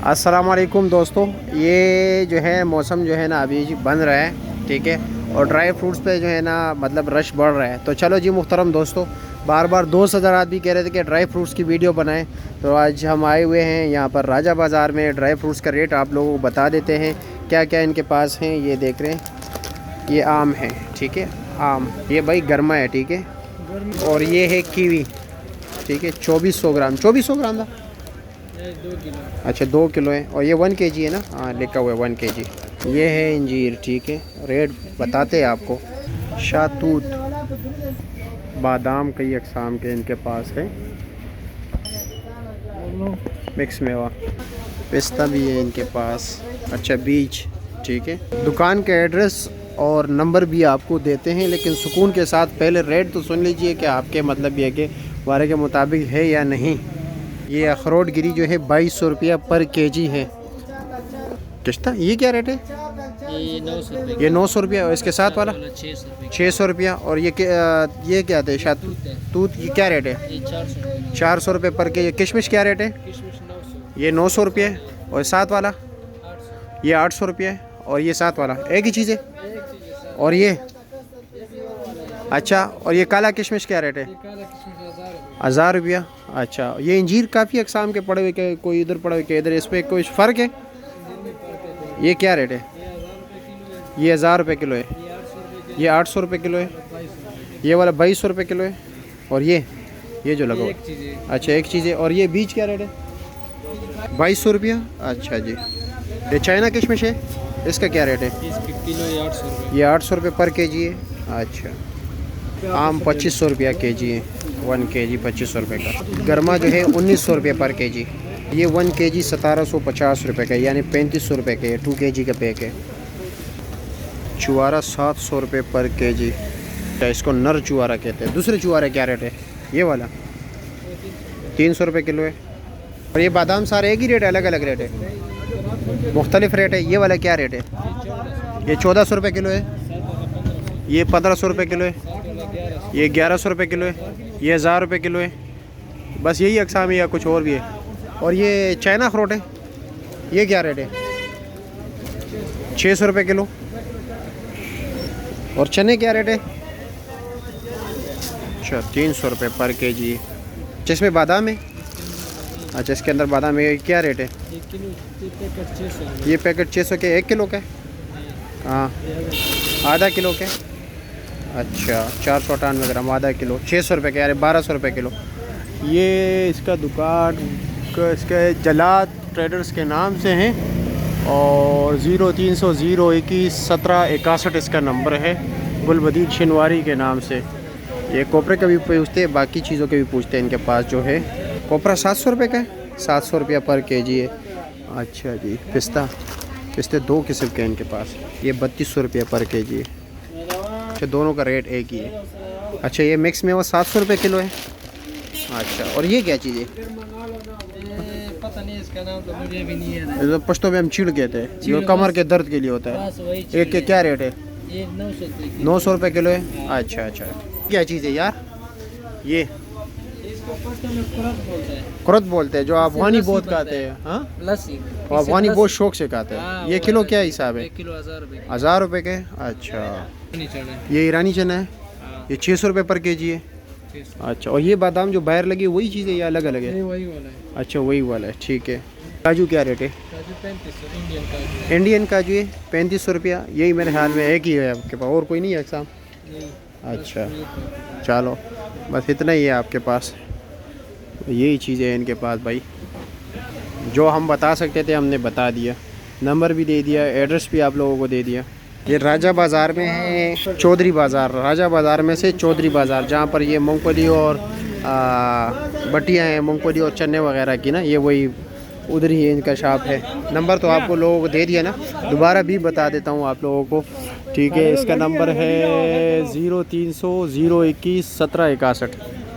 अस्सलाम वालेकुम दोस्तों, ये जो है मौसम जो है ना अभी बन रहा है, ठीक है। और ड्राई फ्रूट्स पे जो है ना मतलब रश बढ़ रहा है। तो चलो जी मुहतरम दोस्तों, बार बार दोस्त हज़रात भी कह रहे थे कि ड्राई फ्रूट्स की वीडियो बनाएं, तो आज हम आए हुए हैं यहाँ पर राजा बाज़ार में। ड्राई फ्रूट्स का रेट आप लोगों को बता देते हैं क्या क्या इनके पास हैं। ये देख रहे हैं, ये आम है, ठीक है, आम ये भाई गर्मा है, ठीक है। और ये है कीवी, ठीक है, 2400 ग्राम, 2400 ग्राम था, 2 किलो। अच्छा 2 किलो है। और ये 1 kg है ना, हाँ लिखा हुआ है 1 kg। ये है इंजीर, ठीक है, रेट बताते हैं आपको। शातूत बादाम कई अकसाम के इनके पास है, मिक्स मेवा। पिस्ता भी है इनके पास, अच्छा बीज, ठीक है। दुकान के एड्रेस और नंबर भी आपको देते हैं, लेकिन सुकून के साथ पहले रेट तो सुन लीजिए कि आपके मतलब ये कि वारे के मुताबिक है या नहीं। ये अखरोट गिरी जो है 2200 रुपया पर kg है। किस्ता ये क्या रेट है? ये 900 रुपये। ये 900 रुपया और इसके साथ वाला 600 रुपये। 600 रुपया। और ये क्या थे शायद तूत, ये क्या रेट है? ये 400 रुपये। 400 रुपये पर के। ये किशमिश क्या रेट है? किशमिश 900। ये 900 रुपये। और साथ वाला 800। ये 800 रुपये। और ये साथ वाला एक ही चीज़ है। एक चीज़ है सर। और ये अच्छा, और ये काला किशमिश क्या रेट है? ये काला किशमिश 1000 रुपये। 1000 रुपया। अच्छा, ये इंजीर काफ़ी अकसाम के पड़े हुए के, कोई इधर पड़े हुए के इधर, इस पर कोई फ़र्क है? ये क्या रेट है? ये 1000 रुपये किलो है। ये 1000 रुपये किलो है। ये 800 रुपये किलो। ये 800 रुपये किलो है। 2200। ये वाला 2200 रुपये किलो है। और ये जो लगा हुआ एक चीज़ है। है, अच्छा एक चीज़ है। और ये बीज क्या रेट है? 2200 रुपया। अच्छा जी। ये चाइना किशमिश है, इसका क्या रेट है? इसके किलो ये 800 रुपये। ये 800 रुपये पर kg है। अच्छा, आम 2500 रुपया kg है, 1 kg 2500 रुपये का। गर्मा जो है 1900 रुपये पर kg। ये 1 kg 1750 रुपये का, यानी 3500 रुपये का। ये 2 kg का पैक है। चुआरा 700 रुपये पर kg। क्या इसको नर चुआरा कहते हैं। दूसरे चुआरे क्या रेट है? ये वाला 300 रुपये किलो है। और ये बादाम सारे एक ही रेट है, अलग अलग रेट है, मुख्तलिफ रेट है। ये वाला क्या रेट है? ये 1400 रुपये किलो है। ये 1500 रुपये किलो है। ये 1100 रुपये किलो है। ये 1000 रुपये किलो है। बस यही अकसाम है या कुछ और भी है? और ये चाइना अखरोट है, ये क्या रेट है? 600 रुपये किलो। और चने क्या रेट है? अच्छा 300 रुपये पर kg। जिसमें बादाम है, अच्छा इसके अंदर बादाम है, क्या रेट है? ये किलो ये पैकेट 600। ये पैकेट 600 के 1 किलो का है? हाँ, आधा किलो के। अच्छा 498 ग्राम, आधा किलो 600 रुपये का, यानी 1200 रुपये किलो। ये इसका दुकान इसके जलाद ट्रेडर्स के नाम से हैं। और 0300 021 1761 इसका नंबर है। गुलबदीन शिनवारी के नाम से। ये कोपरे का भी पूछते हैं, बाकी चीज़ों के भी पूछते हैं इनके पास जो है। कोपरा 700 रुपये का है, 700 रुपया पर kg है। अच्छा जी। पिस्ते 2 किस्म के हैं इनके पास, ये 3200 रुपये पर kg है। अच्छा दोनों का रेट एक ही है। अच्छा ये मिक्स में वो 700 रुपये किलो है। अच्छा, और ये क्या चीज़ है? पता नहीं इसका नाम तो मुझे भी नहीं है। जो पश्तो में हम चिड़ कहते हैं, जो कमर के दर्द के लिए होता है। बस वही एक के क्या रेट है? ये 900 रुपये। 900 रुपये किलो है। अच्छा अच्छा, क्या चीज़ है यार? ये इसको पश्तो में कुरत बोलते हैं। कुरत बोलते हैं, जो अफगानी बहुत खाते हैं। हाँ, लस्सी। और अफगानी बहुत शौक से खाते हैं। हाँ, ये वो किलो है। क्या हिसाब है? 1 किलो 1000 रुपये। 1000 रुपये के। अच्छा, नहीं चढ़ा। ये ईरानी चना है, हाँ, ये 600 रुपये पर kg है। 600। अच्छा, और ये बादाम जो बाहर लगी वही चीज़ है या अलग अलग है? ये वही वाला है। अच्छा वही वाला है, ठीक है। काजू क्या रेट है? काजू 3500 इंडियन काजू। इंडियन काजू है 3500 रुपया। यही मेरे ख्याल में एक ही है आपके पास, और कोई नहीं है एग्जाम? नहीं। अच्छा चलो, बस इतना ही है आपके पास। यही चीज़ें हैं इनके पास भाई, जो हम बता सकते थे हमने बता दिया। नंबर भी दे दिया, एड्रेस भी आप लोगों को दे दिया। ये राजा बाज़ार में है, चौधरी बाज़ार, राजा बाज़ार में से चौधरी बाज़ार, जहाँ पर ये मूंगफली और बटियाँ हैं, मूंगफली और चने वगैरह की ना, ये वही उधर ही इनका शॉप है। नंबर तो आपको लोगों को दे दिया ना, दोबारा भी बता देता हूँ आप लोगों को, ठीक है। इसका नंबर है 0300 021 1761।